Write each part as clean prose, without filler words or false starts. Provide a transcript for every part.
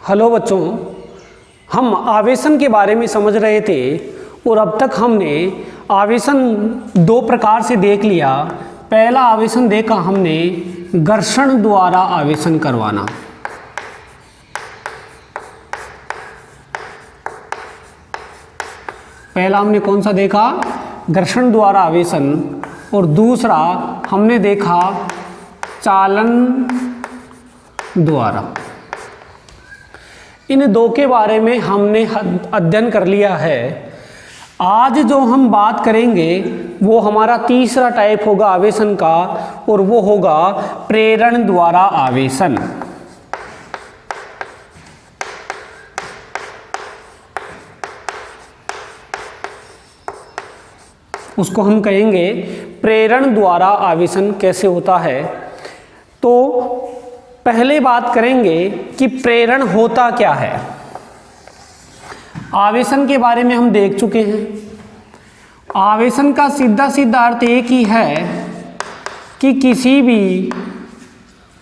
Hello बच्चों, हम आवेशन के बारे में समझ रहे थे और अब तक हमने आवेशन दो प्रकार से देख लिया। पहला आवेशन देखा हमने घर्षण द्वारा आवेशन करवाना। पहला हमने कौन सा देखा? घर्षण द्वारा आवेशन। और दूसरा हमने देखा चालन द्वारा। इन दो के बारे में हमने अध्ययन कर लिया है। आज जो हम बात करेंगे वो हमारा तीसरा टाइप होगा आवेशन का, और वो होगा प्रेरण द्वारा आवेशन। उसको हम कहेंगे प्रेरण द्वारा आवेशन कैसे होता है। तो पहले बात करेंगे कि प्रेरण होता क्या है। आवेशन के बारे में हम देख चुके हैं। आवेशन का सीधा सीधा अर्थ एक ही है कि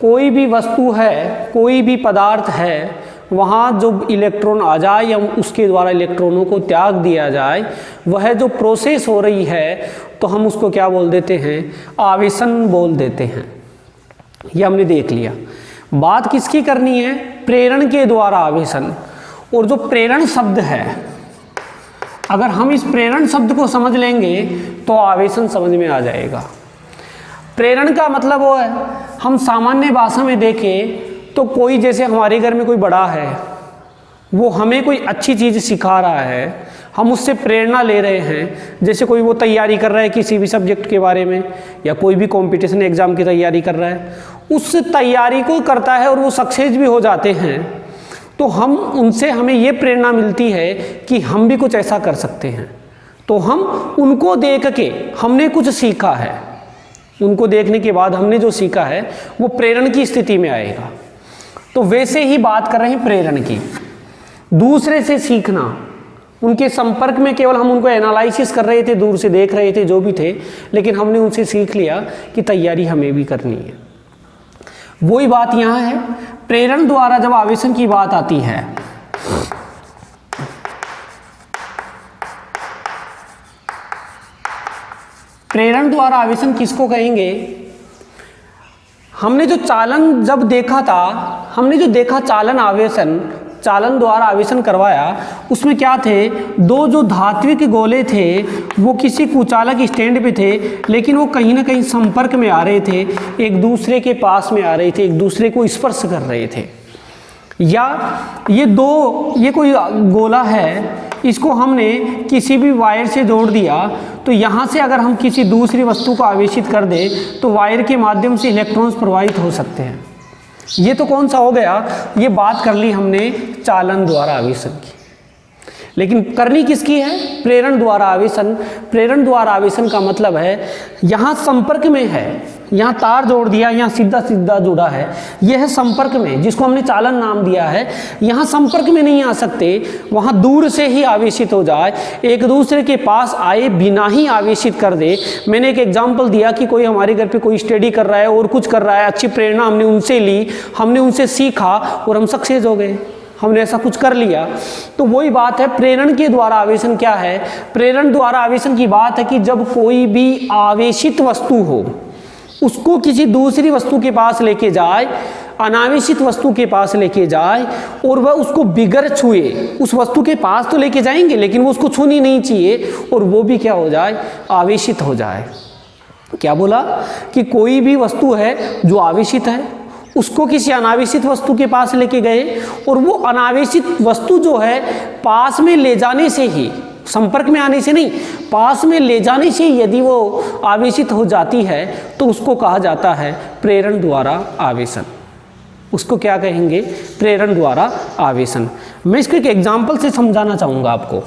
कोई भी वस्तु है, कोई भी पदार्थ है, वहाँ जो इलेक्ट्रॉन आ जाए या उसके द्वारा इलेक्ट्रॉनों को त्याग दिया जाए, वह जो प्रोसेस हो रही है तो हम उसको क्या बोल देते हैं? आवेशन बोल देते हैं। यह हमने देख लिया। बात किसकी करनी है? प्रेरण के द्वारा आवेशन। और जो प्रेरण शब्द है, अगर हम इस प्रेरण शब्द को समझ लेंगे तो आवेशन समझ में आ जाएगा। प्रेरण का मतलब वो है, हम सामान्य भाषा में देखें तो कोई, जैसे हमारे घर में कोई बड़ा है, वो हमें कोई अच्छी चीज़ सिखा रहा है, हम उससे प्रेरणा ले रहे हैं। जैसे कोई वो तैयारी कर रहा है किसी भी सब्जेक्ट के बारे में, या कोई भी कंपटीशन एग्ज़ाम की तैयारी कर रहा है, उस तैयारी को करता है और वो सक्सेस भी हो जाते हैं, तो हमें ये प्रेरणा मिलती है कि हम भी कुछ ऐसा कर सकते हैं। तो हम उनको देख के हमने कुछ सीखा है, उनको देखने के बाद हमने जो सीखा है वो प्रेरण की स्थिति में आएगा। तो वैसे ही बात कर रहे हैं प्रेरण की। दूसरे से सीखना, उनके संपर्क में केवल हम उनको एनालिसिस कर रहे थे, दूर से देख रहे थे, जो भी थे, लेकिन हमने उनसे सीख लिया कि तैयारी हमें भी करनी है। वही बात यहाँ है। प्रेरण द्वारा जब आवेशन की बात आती है, प्रेरण द्वारा आवेशन किसको कहेंगे? हमने जो चालन जब देखा था, हमने जो देखा चालन आवेशन, चालन द्वारा आवेशन करवाया, उसमें क्या थे? दो जो धात्विक गोले थे वो किसी कुचालक स्टैंड पे थे, लेकिन वो कहीं ना कहीं संपर्क में आ रहे थे, एक दूसरे के पास में आ रहे थे, एक दूसरे को स्पर्श कर रहे थे। या ये कोई गोला है, इसको हमने किसी भी वायर से जोड़ दिया, तो यहाँ से अगर हम किसी दूसरी वस्तु को आवेशित कर दें तो वायर के माध्यम से इलेक्ट्रॉन्स प्रवाहित हो सकते हैं। ये तो कौन सा हो गया? ये बात कर ली हमने चालन द्वारा आवेशन की। लेकिन करनी किसकी है? प्रेरण द्वारा आवेशन। प्रेरण द्वारा आवेशन का मतलब है यहाँ संपर्क में है, यहाँ तार जोड़ दिया, यहाँ सीधा सीधा जुड़ा है, यह है संपर्क में, जिसको हमने चालन नाम दिया है। यहाँ संपर्क में नहीं आ सकते, वहाँ दूर से ही आवेशित हो जाए, एक दूसरे के पास आए बिना ही आवेशित कर दे। मैंने एक एग्जाम्पल दिया कि कोई हमारे घर पे कोई स्टडी कर रहा है और कुछ कर रहा है, अच्छी प्रेरणा हमने उनसे ली, हमने उनसे सीखा और हम सक्सेस हो गए, हमने ऐसा कुछ कर लिया। तो वही बात है, प्रेरण के द्वारा आवेशन क्या है? प्रेरण द्वारा आवेशन की बात है कि जब कोई भी आवेशित वस्तु हो, उसको किसी दूसरी वस्तु के पास लेके जाए, अनावेशित वस्तु के पास लेके जाए, और वह उसको बिगर छुए, उस वस्तु के पास तो लेके जाएंगे लेकिन वो उसको छूनी नहीं चाहिए, और वो भी क्या हो जाए? आवेशित हो जाए। क्या बोला? कि कोई भी वस्तु है जो आवेशित है, उसको किसी अनावेशित वस्तु के पास लेके गए, और वो अनावेशित वस्तु जो है पास में ले जाने से ही, संपर्क में आने से नहीं, पास में ले जाने से यदि वो आवेशित हो जाती है तो उसको कहा जाता है प्रेरण द्वारा आवेशन। उसको क्या कहेंगे? प्रेरण द्वारा आवेशन। मैं इसको एक एग्जाम्पल से समझाना चाहूँगा आपको।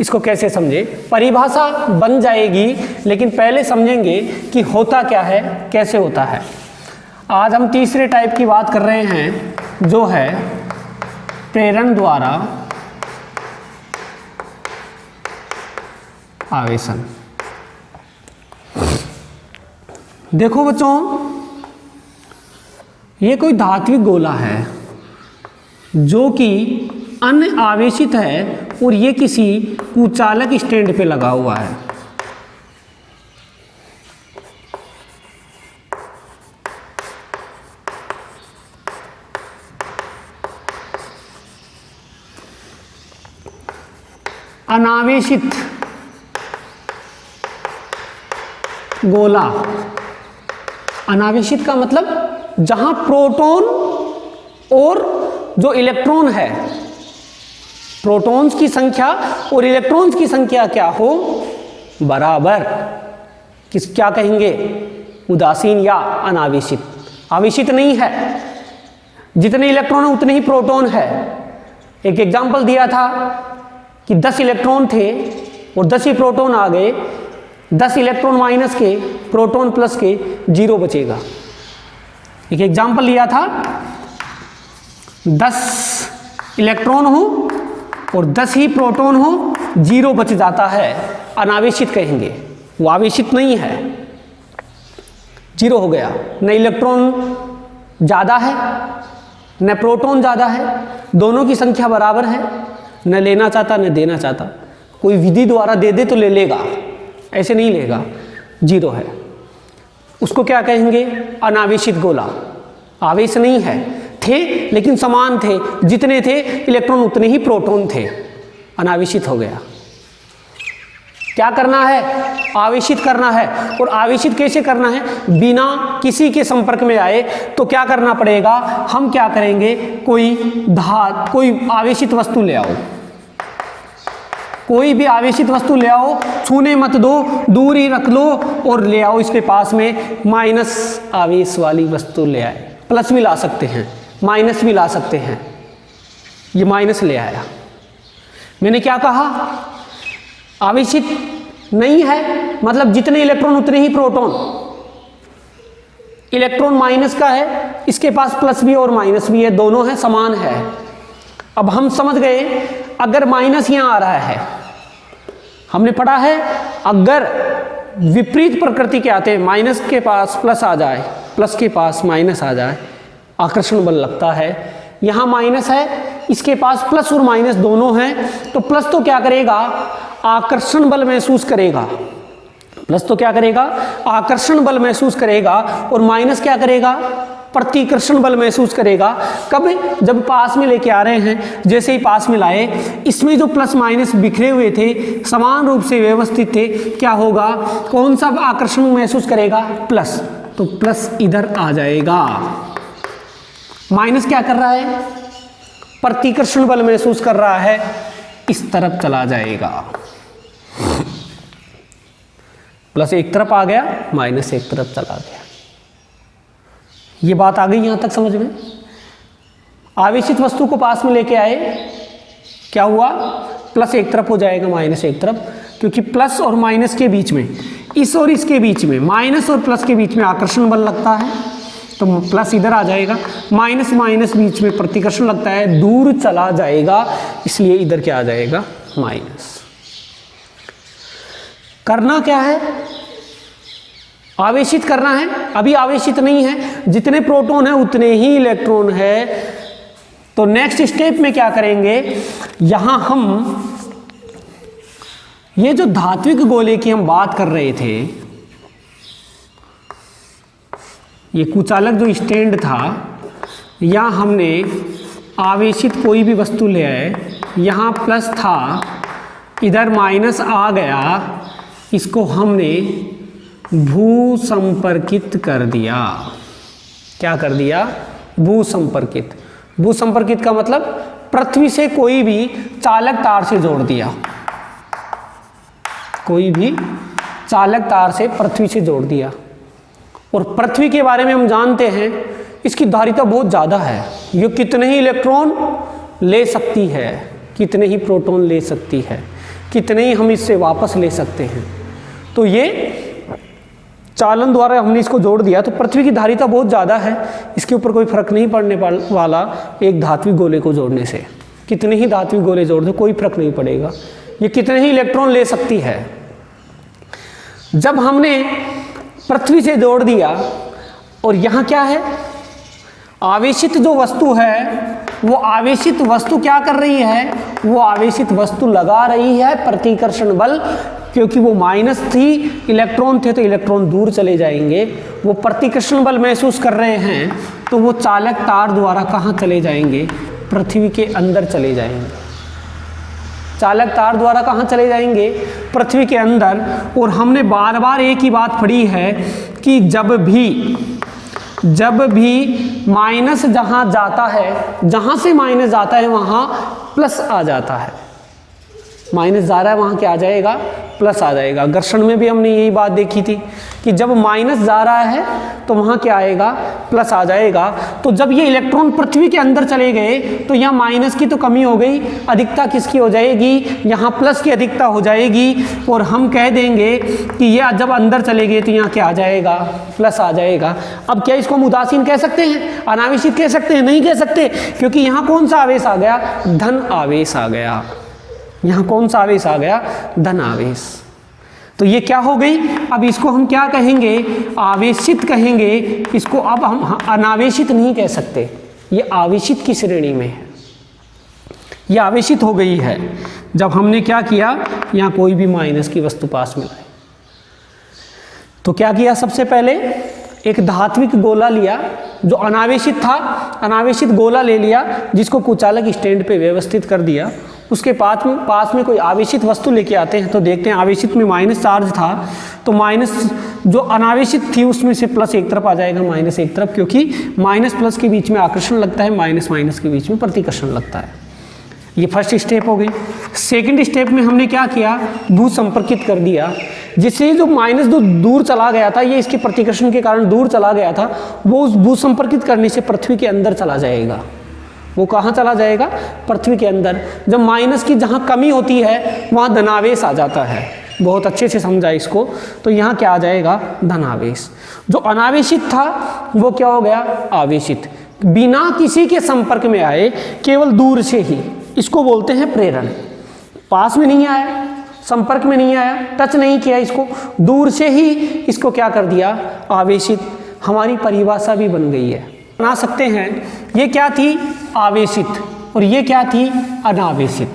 इसको कैसे समझे? परिभाषा बन जाएगी, लेकिन पहले समझेंगे कि होता क्या है, कैसे होता है। आज हम तीसरे टाइप की बात कर रहे हैं, जो है प्रेरण द्वारा आवेशन। देखो बच्चों, ये कोई धात्विक गोला है, जो कि अनावेशित है और ये किसी कुचालक स्टैंड पे लगा हुआ है। अनावेशित गोला, अनावेशित का मतलब जहां प्रोटॉन और जो इलेक्ट्रॉन है, प्रोटॉन्स की संख्या और इलेक्ट्रॉन्स की संख्या क्या हो, बराबर, क्या कहेंगे, उदासीन या अनावेशित। आवेशित नहीं है, जितने इलेक्ट्रॉन है उतने ही प्रोटॉन है। एक एग्जांपल दिया था कि 10 इलेक्ट्रॉन थे और 10 ही प्रोटॉन आ गए, 10 इलेक्ट्रॉन माइनस के, प्रोटॉन प्लस के, 0 बचेगा। एक एग्जांपल लिया था 10 इलेक्ट्रॉन हो और 10 ही प्रोटॉन हो, 0 बच जाता है, अनावेशित कहेंगे। वो आवेशित नहीं है, 0 हो गया। न इलेक्ट्रॉन ज़्यादा है न प्रोटॉन ज़्यादा है, दोनों की संख्या बराबर है, न लेना चाहता न देना चाहता। कोई विधि द्वारा दे दे तो ले लेगा, ऐसे नहीं लेगा, 0 है। उसको क्या कहेंगे, अनावेशित गोला। आवेश नहीं है, थे लेकिन समान थे, जितने थे इलेक्ट्रॉन उतने ही प्रोटॉन थे, अनावेशित हो गया। क्या करना है, आवेशित करना है। और आवेशित कैसे करना है, बिना किसी के संपर्क में आए। तो क्या करना पड़ेगा, हम क्या करेंगे, कोई आवेशित वस्तु ले आओ, कोई भी आवेशित वस्तु ले आओ, छूने मत दो, दूर ही रख लो और ले आओ इसके पास में। माइनस आवेश वाली वस्तु ले आए, प्लस भी ला सकते हैं, माइनस भी ला सकते हैं। ये माइनस ले आया। मैंने क्या कहा, आवेशित नहीं है, मतलब जितने इलेक्ट्रॉन उतने ही प्रोटॉन। इलेक्ट्रॉन माइनस का है, इसके पास प्लस भी और माइनस भी है, दोनों है, समान है। अब हम समझ गए, अगर माइनस यहां आ रहा है, हमने पढ़ा है अगर विपरीत प्रकृति के आते हैं, माइनस के पास प्लस आ जाए, प्लस के पास माइनस आ जाए, आकर्षण बल लगता है। यहाँ माइनस है, इसके पास प्लस और माइनस दोनों हैं, तो प्लस तो क्या करेगा, आकर्षण बल महसूस करेगा। प्लस तो क्या करेगा, आकर्षण बल महसूस करेगा, और माइनस क्या करेगा, प्रतिकर्षण बल महसूस करेगा। कब, जब पास में लेके आ रहे हैं, जैसे ही पास में लाए, इसमें जो प्लस माइनस बिखरे हुए थे, समान रूप से व्यवस्थित थे, क्या होगा, कौन सा आकर्षण महसूस करेगा, प्लस, तो प्लस इधर आ जाएगा। माइनस क्या कर रहा है, प्रतिकर्षण बल महसूस कर रहा है, इस तरफ चला जाएगा। प्लस एक तरफ आ गया, माइनस एक तरफ चला गया। ये बात आ गई यहां तक समझ में। आवेशित वस्तु को पास में लेके आए, क्या हुआ, प्लस एक तरफ हो जाएगा, माइनस एक तरफ, क्योंकि प्लस और माइनस के बीच में, इस और इसके बीच में, माइनस और प्लस के बीच में आकर्षण बल लगता है, तो प्लस इधर आ जाएगा, माइनस माइनस बीच में प्रतिकर्षण लगता है, दूर चला जाएगा, इसलिए इधर क्या आ जाएगा, माइनस। करना क्या है, आवेशित करना है। अभी आवेशित नहीं है, जितने प्रोटॉन है उतने ही इलेक्ट्रॉन है। तो नेक्स्ट स्टेप में क्या करेंगे, यहां हम ये जो धात्विक गोले की हम बात कर रहे थे, ये कुचालक जो स्टैंड था, यहाँ हमने आवेशित कोई भी वस्तु ले आए, यहाँ प्लस था, इधर माइनस आ गया, इसको हमने भू संपर्कित कर दिया। क्या कर दिया, भू संपर्कित। भू संपर्कित का मतलब पृथ्वी से कोई भी चालक तार से जोड़ दिया, कोई भी चालक तार से पृथ्वी से जोड़ दिया। और पृथ्वी के बारे में हम जानते हैं, इसकी धारिता बहुत ज़्यादा है, ये कितने ही इलेक्ट्रॉन ले सकती है, कितने ही प्रोटॉन ले सकती है, कितने ही हम इससे वापस ले सकते हैं। तो ये चालन द्वारा हमने इसको जोड़ दिया, तो पृथ्वी की धारिता बहुत ज़्यादा है, इसके ऊपर कोई फर्क नहीं पड़ने वाला एक धात्विक गोले को जोड़ने से। कितने ही धात्विक गोले जोड़ दो, कोई फर्क नहीं पड़ेगा, ये कितने ही इलेक्ट्रॉन ले सकती है। जब हमने पृथ्वी से जोड़ दिया, और यहाँ क्या है, आवेशित जो वस्तु है वो आवेशित वस्तु क्या कर रही है, वो आवेशित वस्तु लगा रही है प्रतिकर्षण बल, क्योंकि वो माइनस थी, इलेक्ट्रॉन थे तो इलेक्ट्रॉन दूर चले जाएंगे। वो प्रतिकर्षण बल महसूस कर रहे हैं तो वो चालक तार द्वारा कहाँ चले जाएंगे, पृथ्वी के अंदर चले जाएंगे। चालक तार द्वारा कहाँ चले जाएंगे, पृथ्वी के अंदर। और हमने बार बार एक ही बात पढ़ी है कि जब भी माइनस जहाँ जाता है, जहाँ से माइनस जाता है वहाँ प्लस आ जाता है। माइनस जा रहा है वहाँ क्या आ जाएगा, प्लस आ जाएगा। घर्षण में भी हमने यही बात देखी थी कि जब माइनस जा रहा है तो वहाँ क्या आएगा, प्लस आ जाएगा। तो जब ये इलेक्ट्रॉन पृथ्वी के अंदर चले गए तो यहाँ माइनस की तो कमी हो गई, अधिकता किसकी हो जाएगी, यहाँ प्लस की अधिकता हो जाएगी। और हम कह देंगे कि ये जब अंदर चले गए तो यहाँ क्या आ जाएगा, प्लस आ जाएगा। अब क्या इसको हम उदासीन कह सकते हैं, अनावेशित कह सकते हैं? नहीं कह सकते, क्योंकि यहाँ कौन सा आवेश आ गया, धन आवेश आ गया। यहाँ कौन सा आवेश आ गया, धन आवेश। तो ये क्या हो गई, अब इसको हम क्या कहेंगे, आवेशित कहेंगे इसको। अब हम अनावेशित नहीं कह सकते, ये आवेशित की श्रेणी में है। ये आवेशित हो गई है जब हमने क्या किया, यहाँ कोई भी माइनस की वस्तु पास में लाई। तो क्या किया, सबसे पहले एक धात्विक गोला लिया जो अनावेशित था, अनावेशित गोला ले लिया जिसको कुचालक स्टैंड पे व्यवस्थित कर दिया। उसके पास में कोई आवेशित वस्तु लेके आते हैं तो देखते हैं आवेशित में माइनस चार्ज था, तो माइनस जो अनावेशित थी उसमें से प्लस एक तरफ आ जाएगा, माइनस एक तरफ, क्योंकि माइनस प्लस के बीच में आकर्षण लगता है, माइनस माइनस के बीच में प्रतिकर्षण लगता है। ये फर्स्ट स्टेप हो गई। सेकंड स्टेप में हमने क्या किया, भू संपर्कित कर दिया, जिससे जो माइनस जो दूर चला गया था, ये इसके प्रतिकर्षण के कारण दूर चला गया था, वो उस भू संपर्कित करने से पृथ्वी के अंदर चला जाएगा। वो कहाँ चला जाएगा, पृथ्वी के अंदर। जब माइनस की जहाँ कमी होती है वहाँ धनावेश आ जाता है। बहुत अच्छे से समझा इसको। तो यहाँ क्या आ जाएगा, धनावेश। जो अनावेशित था वो क्या हो गया, आवेशित, बिना किसी के संपर्क में आए, केवल दूर से ही, इसको बोलते हैं प्रेरण। पास में नहीं आया, संपर्क में नहीं आया, टच नहीं किया इसको, दूर से ही इसको क्या कर दिया, आवेशित। हमारी परिभाषा भी बन गई है, बना सकते हैं। ये क्या थी, आवेशित, और ये क्या थी, अनावेशित।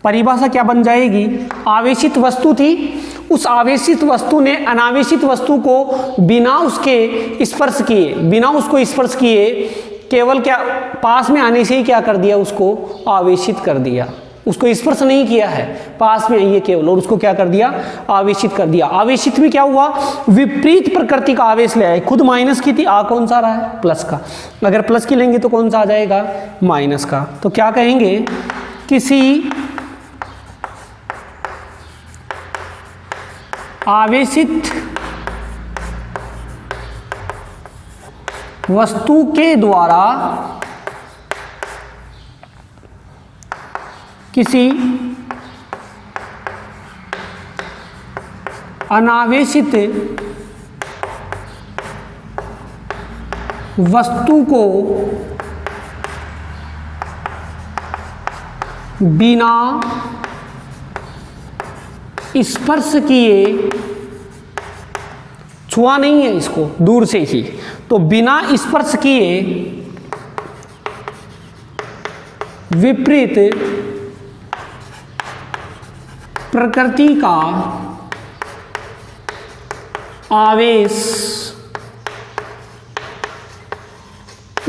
परिभाषा क्या बन जाएगी, आवेशित वस्तु थी, उस आवेशित वस्तु ने अनावेशित वस्तु को बिना उसके स्पर्श किए, बिना उसको स्पर्श किए, केवल क्या पास में आने से ही क्या कर दिया, उसको आवेशित कर दिया। उसको स्पर्श नहीं किया है, पास में आइए केवल, और उसको क्या कर दिया, आवेशित कर दिया। आवेशित में क्या हुआ, विपरीत प्रकृति का आवेश ले आए। खुद माइनस की थी, आ कौन सा रहा है, प्लस का। अगर प्लस की लेंगे तो कौन सा आ जाएगा, माइनस का। तो क्या कहेंगे, किसी आवेशित वस्तु के द्वारा किसी अनावेशित वस्तु को बिना स्पर्श किए, छुआ नहीं है इसको, दूर से ही, तो बिना स्पर्श किए विपरीत प्रकृति का आवेश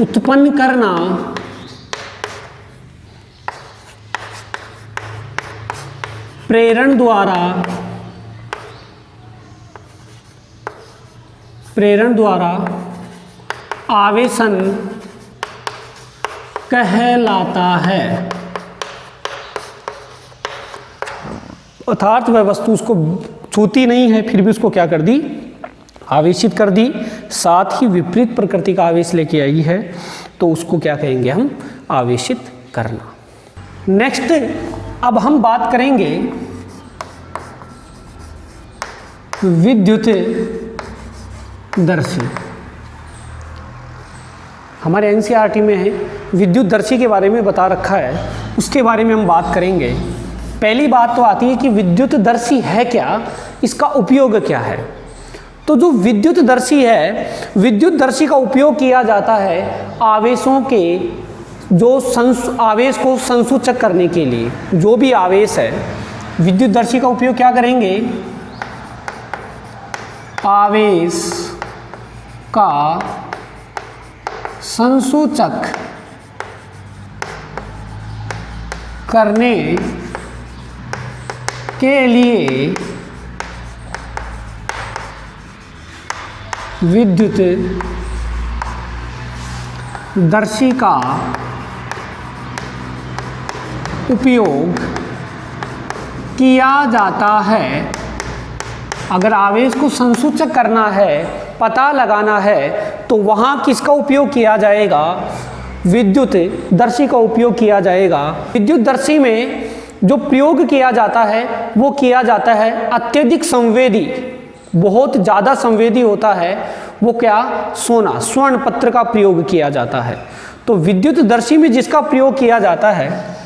उत्पन्न करना प्रेरण द्वारा आवेशन कहलाता है। अर्थात वह वस्तु उसको छूती नहीं है, फिर भी उसको क्या कर दी, आवेशित कर दी, साथ ही विपरीत प्रकृति का आवेश लेके आई है, तो उसको क्या कहेंगे हम, आवेशित करना। नेक्स्ट अब हम बात करेंगे विद्युत दर्शी। हमारे एनसीईआरटी में है विद्युत दर्शी के बारे में बता रखा है, उसके बारे में हम बात करेंगे। पहली बात तो आती है कि विद्युत दर्शी है क्या, इसका उपयोग क्या है। तो जो विद्युतदर्शी है, विद्युतदर्शी का उपयोग किया जाता है आवेशों के जो आवेश को संसूचक करने के लिए। जो भी आवेश है, विद्युतदर्शी का उपयोग क्या करेंगे? आवेश का संसूचक करने के लिए विद्युत दर्शी का उपयोग किया जाता है। अगर आवेश को संसूचक करना है, पता लगाना है, तो वहाँ किसका उपयोग किया जाएगा? विद्युत दर्शी का उपयोग किया जाएगा। विद्युत दर्शी में जो प्रयोग किया जाता है वो किया जाता है अत्यधिक संवेदी, बहुत ज़्यादा संवेदी होता है वो क्या? सोना, स्वर्ण पत्र का प्रयोग किया जाता है। तो विद्युत दर्शी में जिसका प्रयोग किया जाता है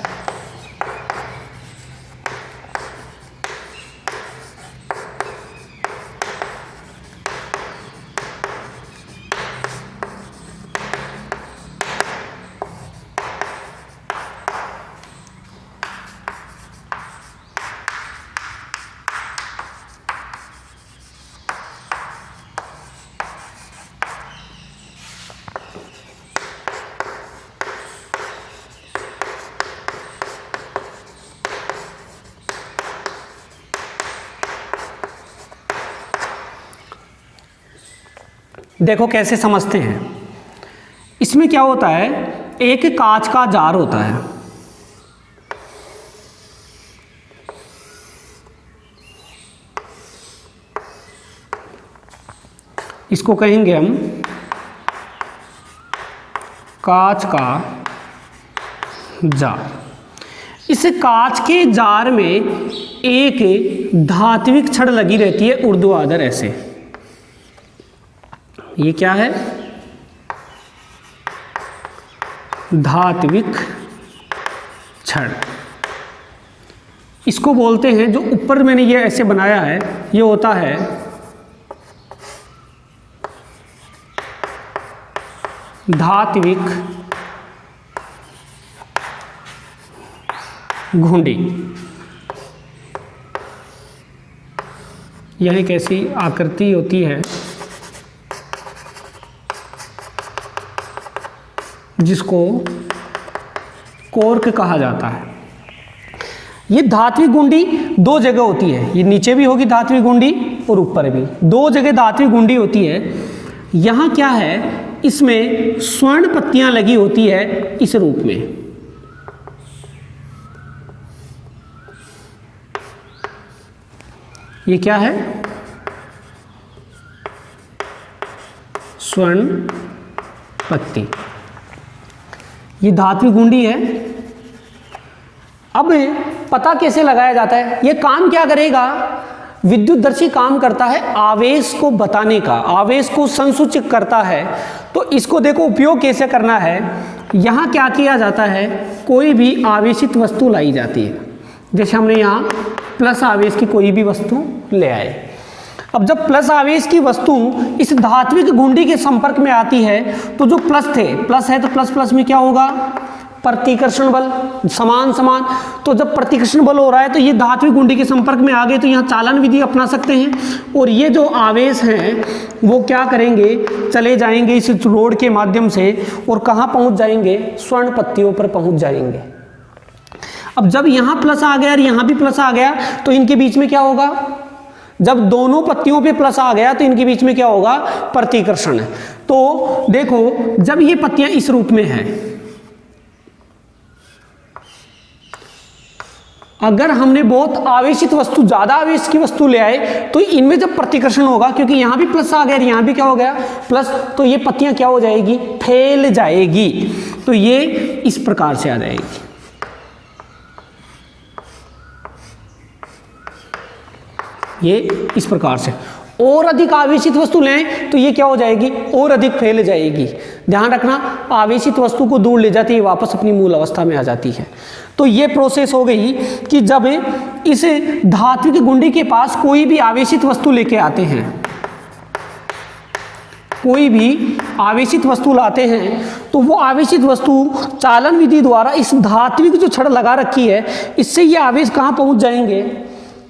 देखो कैसे समझते हैं। इसमें क्या होता है, एक कांच का जार होता है, इसको कहेंगे हम कांच का जार। इस कांच के जार में एक धात्विक छड़ लगी रहती है ऊर्ध्वाधर ऐसे। ये क्या है? धात्विक छड़। इसको बोलते हैं, जो ऊपर मैंने ये ऐसे बनाया है, ये होता है धात्विक घुंडी। यह एक ऐसी आकृति होती है जिसको कोर्क कहा जाता है। ये धात्विक गुंडी दो जगह होती है, ये नीचे भी होगी धात्विक गुंडी और ऊपर भी, दो जगह धात्विक गुंडी होती है। यहाँ क्या है, इसमें स्वर्ण पत्तियां लगी होती है इस रूप में। ये क्या है? स्वर्ण पत्ती। ये धात्विक गुंडी है। अब पता कैसे लगाया जाता है? ये काम क्या करेगा? विद्युतदर्शी काम करता है आवेश को बताने का, आवेश को संसूचित करता है। तो इसको देखो उपयोग कैसे करना है। यहाँ क्या किया जाता है, कोई भी आवेशित वस्तु लाई जाती है। जैसे हमने यहाँ प्लस आवेश की कोई भी वस्तु ले आए। अब जब प्लस आवेश की वस्तु इस धात्विक गुंडी के संपर्क में आती है, तो जो प्लस थे, प्लस है तो प्लस प्लस में क्या होगा? प्रतिकर्षण बल, समान समान। तो जब प्रतिकर्षण बल हो रहा है तो ये धात्विक गुंडी के संपर्क में आ गए, तो यहाँ चालन विधि अपना सकते हैं। और ये जो आवेश हैं वो क्या करेंगे, चले जाएंगे इस रोड के माध्यम से और कहाँ पहुँच जाएंगे? स्वर्ण पत्तियों पर पहुँच जाएंगे। अब जब यहाँ प्लस आ गया और यहाँ भी प्लस आ गया, तो इनके बीच में क्या होगा? जब दोनों पत्तियों पे प्लस आ गया तो इनके बीच में क्या होगा? प्रतिकर्षण। तो देखो, जब ये पत्तियां इस रूप में हैं, अगर हमने बहुत आवेशित वस्तु, ज्यादा आवेश की वस्तु ले आए, तो इनमें जब प्रतिकर्षण होगा, क्योंकि यहां भी प्लस आ गया और यहां भी क्या हो गया? प्लस, तो ये पत्तियां क्या हो जाएगी? फैल जाएगी। तो ये इस प्रकार से आ जाएगी। ये इस प्रकार से। और अधिक आवेशित वस्तु लें तो ये क्या हो जाएगी? और अधिक फैल जाएगी। ध्यान रखना, आवेशित वस्तु को दूर ले जाती है, वापस अपनी मूल अवस्था में आ जाती है। तो ये प्रोसेस हो गई कि जब इस धात्विक गुंडी के पास कोई भी आवेशित वस्तु लेके आते हैं, कोई भी आवेशित वस्तु लाते हैं तो वो आवेशित वस्तु चालन विधि द्वारा इस धात्विक जो छड़ लगा रखी है, इससे ये आवेश कहाँ पहुँच जाएंगे,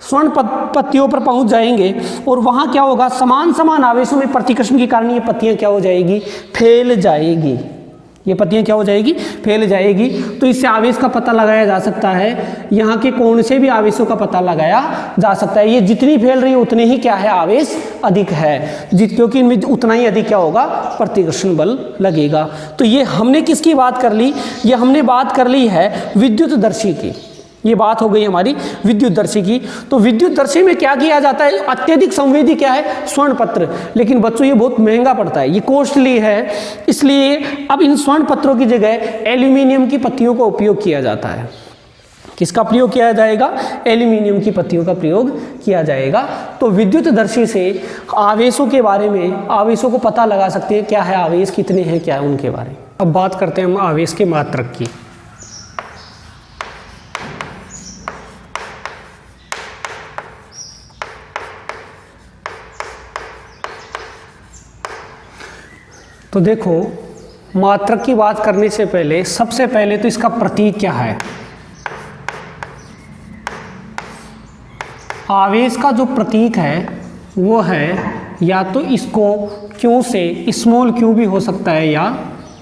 स्वर्ण पत्तियों पर पहुंच जाएंगे और वहाँ क्या होगा, समान समान आवेशों में प्रतिकर्षण के कारण ये पत्तियाँ क्या हो जाएगी, फैल जाएगी। ये पत्तियाँ क्या हो जाएगी, फैल जाएगी। तो इससे आवेश का पता लगाया जा सकता है, यहाँ के कोण से भी आवेशों का पता लगाया जा सकता है। ये जितनी फैल रही है उतने ही क्या है, आवेश अधिक है, क्योंकि इनमें उतना ही अधिक क्या होगा, प्रतिकर्षण बल लगेगा। तो ये हमने किसकी बात कर ली, ये हमने बात कर ली है विद्युतदर्शी की। ये बात हो गई हमारी विद्युतदर्शी की। तो विद्युतदर्शी में क्या किया जाता है, अत्यधिक संवेदी क्या है, स्वर्ण पत्र। लेकिन बच्चों ये बहुत महंगा पड़ता है, ये कॉस्टली है, इसलिए अब इन स्वर्ण पत्रों की जगह एल्यूमिनियम की पत्तियों का उपयोग किया जाता है। किसका प्रयोग किया जाएगा, एल्यूमिनियम की पत्तियों का प्रयोग किया जाएगा। तो विद्युतदर्शी से आवेशों के बारे में, आवेशों को पता लगा सकते हैं, क्या है आवेश, कितने हैं, क्या है उनके बारे में। अब बात करते हैं हम आवेश के मात्रक की। तो देखो, मात्रक की बात करने से पहले सबसे पहले तो इसका प्रतीक क्या है। आवेश का जो प्रतीक है वो है या तो इसको क्यू से, स्मॉल क्यू भी हो सकता है या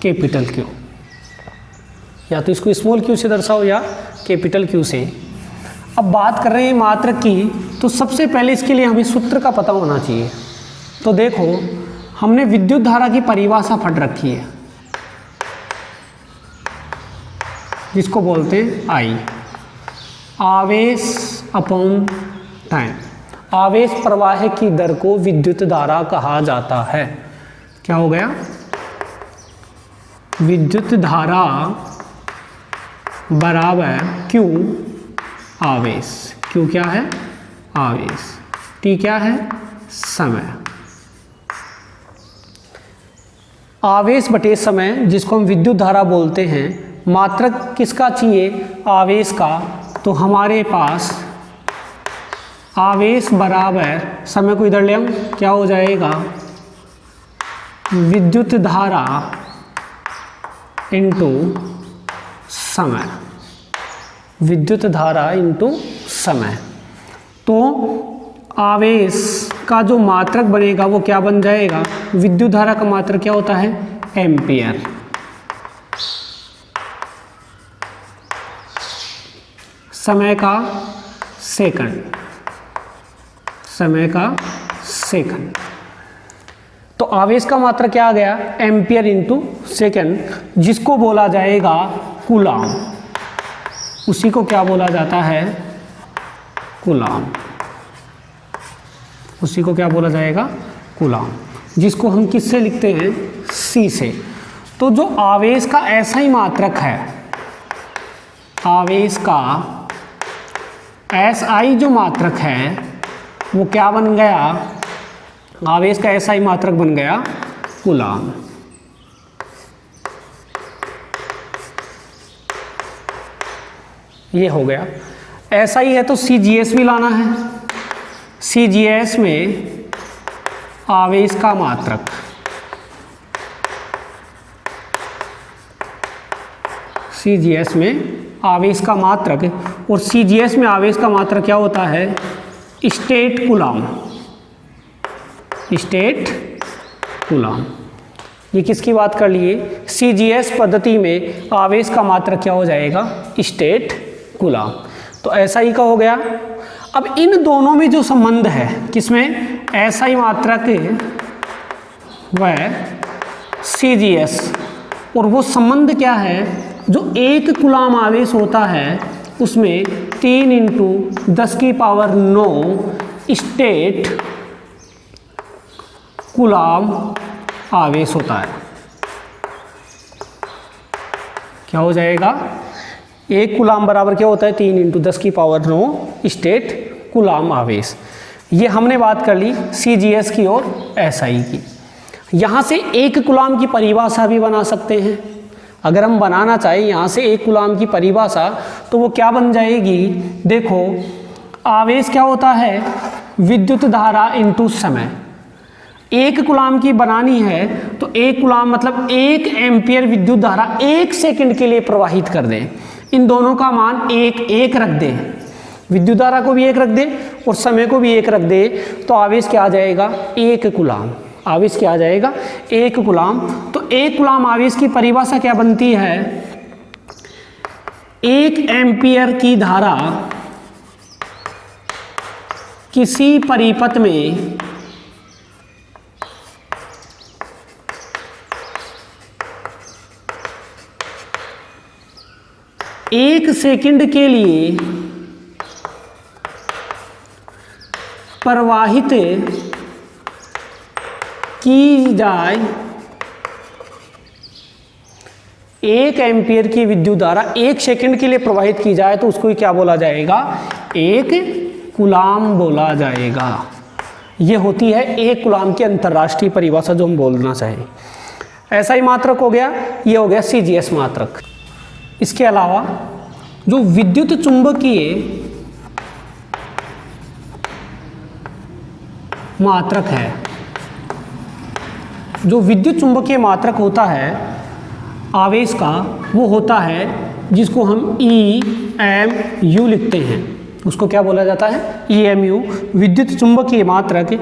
कैपिटल क्यू, या तो इसको स्मॉल क्यू से दर्शाओ या कैपिटल क्यू से। अब बात कर रहे हैं मात्रक की, तो सबसे पहले इसके लिए हमें सूत्र का पता होना चाहिए। तो देखो, हमने विद्युत धारा की परिभाषा पढ़ रखी है, जिसको बोलते हैं आई, आवेश अपॉन टाइम। आवेश प्रवाह की दर को विद्युत धारा कहा जाता है। क्या हो गया, विद्युत धारा बराबर क्यू आवेश। क्यू क्या है, आवेश। टी क्या है, समय। आवेश बटे समय, जिसको हम विद्युत धारा बोलते हैं। मात्रक किसका चाहिए, आवेश का। तो हमारे पास आवेश बराबर समय को इधर ले आऊं, क्या हो जाएगा, विद्युत धारा इंटू समय, विद्युत धारा इंटू समय। तो आवेश का जो मात्रक बनेगा वो क्या बन जाएगा, विद्युत धारा का मात्रक क्या होता है, एम्पियर। समय का सेकंड, समय का सेकंड। तो आवेश का मात्रक क्या आ गया, एम्पियर इंटू सेकंड, जिसको बोला जाएगा कूलाम। उसी को क्या बोला जाता है, कूलाम। उसी को क्या बोला जाएगा, कूलाम, जिसको हम किससे लिखते हैं, सी से। तो जो आवेश का ऐसा ही मात्रक है, आवेश का एस आई जो मात्रक है वो क्या बन गया, आवेश का ऐसा ही मात्रक बन गया कूलाम। ये हो गया। ऐसा ही है तो CGS भी लाना है। CGS में आवेश का मात्रक, CGS में आवेश का मात्रक, और CGS में आवेश का मात्रक क्या होता है, स्टेट कूलाम। स्टेट कूलाम, ये किसकी बात कर लिए, CGS पद्धति में आवेश का मात्रक क्या हो जाएगा, स्टेट कूलाम। तो ऐसा ही का हो गया। अब इन दोनों में जो संबंध है, किसमें, ऐसा ही मात्रक वह CGS, और वो संबंध क्या है, जो 1 कूलाम आवेश होता है उसमें 3 × 10⁹ स्टेट कूलाम आवेश होता है। क्या हो जाएगा, 1 कूलाम बराबर क्या होता है, 3 × 10⁹ स्टेट कूलाम आवेश। ये हमने बात कर ली CGS की और SI की। यहाँ से 1 कूलाम की परिभाषा भी बना सकते हैं। अगर हम बनाना चाहें यहाँ से 1 कूलाम की परिभाषा, तो वो क्या बन जाएगी, देखो, आवेश क्या होता है, विद्युत धारा इंटू समय। 1 कूलाम की बनानी है तो 1 कूलाम मतलब 1 एम्पियर विद्युत धारा 1 सेकंड के लिए प्रवाहित कर दें। इन दोनों का मान 1 रख दें, विद्युत धारा को भी 1 रख दे और समय को भी 1 रख दे, तो आवेश क्या आ जाएगा 1 कूलाम। आवेश क्या आ जाएगा 1 कूलाम। तो 1 कूलाम आवेश की परिभाषा क्या बनती है, 1 एम्पियर की धारा किसी परिपथ में एक सेकंड के लिए प्रवाहित की जाए, 1 एम्पियर की विद्युत धारा 1 सेकंड के लिए प्रवाहित की जाए तो उसको क्या बोला जाएगा 1 कूलाम बोला जाएगा। ये होती है 1 कूलाम की अंतर्राष्ट्रीय परिभाषा जो हम बोलना चाहें। ऐसा ही मात्रक हो गया, ये हो गया CGS मात्रक। इसके अलावा जो विद्युत चुंबकीय मात्रक है, जो विद्युत चुंबकीय मात्रक होता है आवेश का, वो होता है जिसको हम EMU लिखते हैं। उसको क्या बोला जाता है EMU, विद्युत चुंबकीय मात्रक।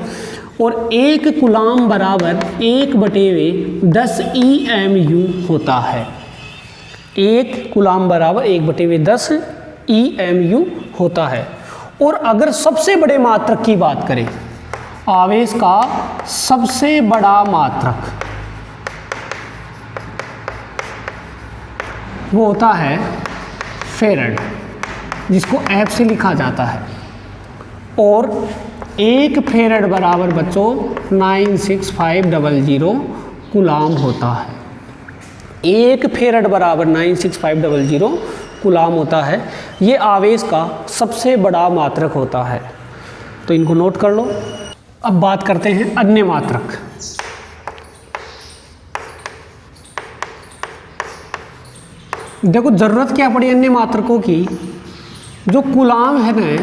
और 1 कूलाम बराबर 1/10 EMU होता है। 1 कूलाम बराबर 1/10 EMU होता है। और अगर सबसे बड़े मात्रक की बात करें, आवेश का सबसे बड़ा मात्रक वो होता है फेरेड, जिसको F से लिखा जाता है। और 1 फेरेड बराबर बच्चों 96500 कूलाम होता है। 1 फेरेड बराबर 96500 कूलाम होता है। ये आवेश का सबसे बड़ा मात्रक होता है। तो इनको नोट कर लो। अब बात करते हैं अन्य मात्रक। देखो जरूरत क्या पड़ी अन्य मात्रकों की, जो कूलाम है ना,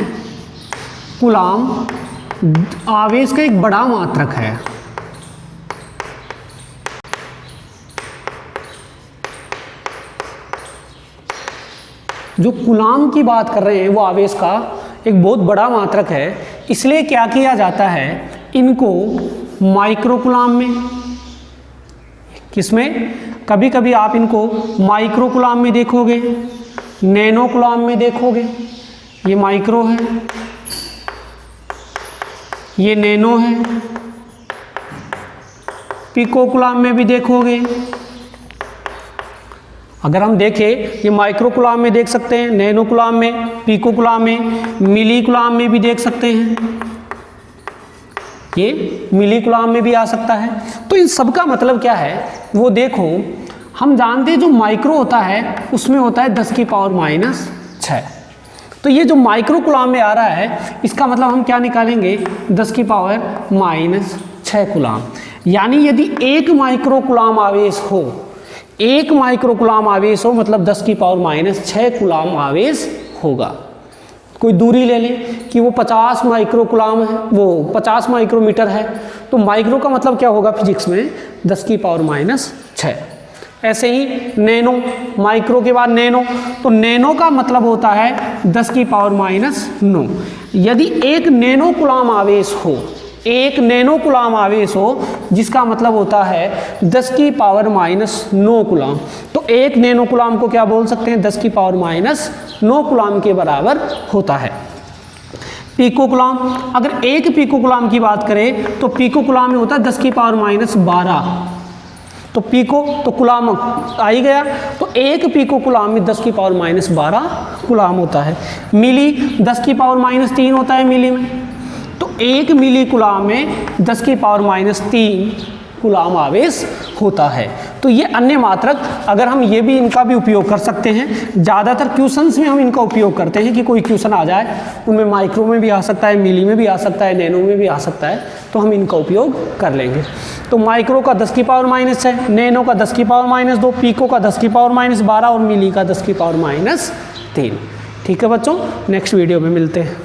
कूलाम आवेश का एक बड़ा मात्रक है। जो कूलाम की बात कर रहे हैं वो आवेश का एक बहुत बड़ा मात्रक है। इसलिए क्या किया जाता है, इनको माइक्रो कूलाम में, किसमें, कभी कभी आप इनको माइक्रो कूलाम में देखोगे, नैनो कूलाम में देखोगे। ये माइक्रो है, ये नैनो है, पिको कूलाम में भी देखोगे। अगर हम देखें, ये माइक्रो कूलाम में देख सकते हैं, नैनो कूलाम में, पिको कूलाम में, मिली कूलाम में भी देख सकते हैं। ये मिली कूलाम में भी आ सकता है। तो इन सब का मतलब क्या है वो देखो। हम जानते हैं जो माइक्रो होता है उसमें होता है 10⁻⁶। तो ये जो माइक्रो कूलाम में आ रहा है इसका मतलब हम क्या निकालेंगे 10⁻⁶ कूलाम। यानी यदि 1 माइक्रो कूलाम आवेश हो, 1 माइक्रो कूलाम आवेश हो मतलब 10⁻⁶ कूलाम आवेश होगा। कोई दूरी ले लें कि वो 50 माइक्रो कूलाम है, वो 50 माइक्रोमीटर है, तो माइक्रो का मतलब क्या होगा फिजिक्स में 10⁻⁶। ऐसे ही नैनो, माइक्रो के बाद नैनो, तो नैनो का मतलब होता है 10⁻⁹। यदि 1 नैनो कूलाम आवेश हो, 1 नैनो कूलाम आवेश हो जिसका मतलब होता है 10⁻⁹ कूलाम। तो 1 नैनो कूलाम को क्या बोल सकते हैं 10⁻⁹ कूलाम के बराबर होता है। पिको कूलाम, अगर 1 पिको कूलाम की बात करें तो पिको कूलाम में होता है 10⁻⁻12। तो पिको तो कूलाम आ ही गया, तो 1 पिको कूलाम में 10⁻⁻12 कूलाम होता है। मिली 10⁻⁻3 होता है मिली में, तो 1 मिली कूलाम में 10⁻⁻3 कूलाम आवेश होता है। तो ये अन्य मात्रक, अगर हम ये भी इनका भी उपयोग कर सकते हैं। ज़्यादातर क्वेश्चंस में हम इनका उपयोग करते हैं कि कोई क्वेश्चन आ जाए उनमें माइक्रो में भी आ सकता है, मिली में भी आ सकता है, नैनो में भी आ सकता है, तो हम इनका उपयोग कर लेंगे। तो माइक्रो का 10⁻⁻6, नैनो का 10⁻⁻2, पिको का 10⁻⁻12 और मिली का 10⁻⁻3। ठीक है बच्चों, नेक्स्ट वीडियो में मिलते हैं।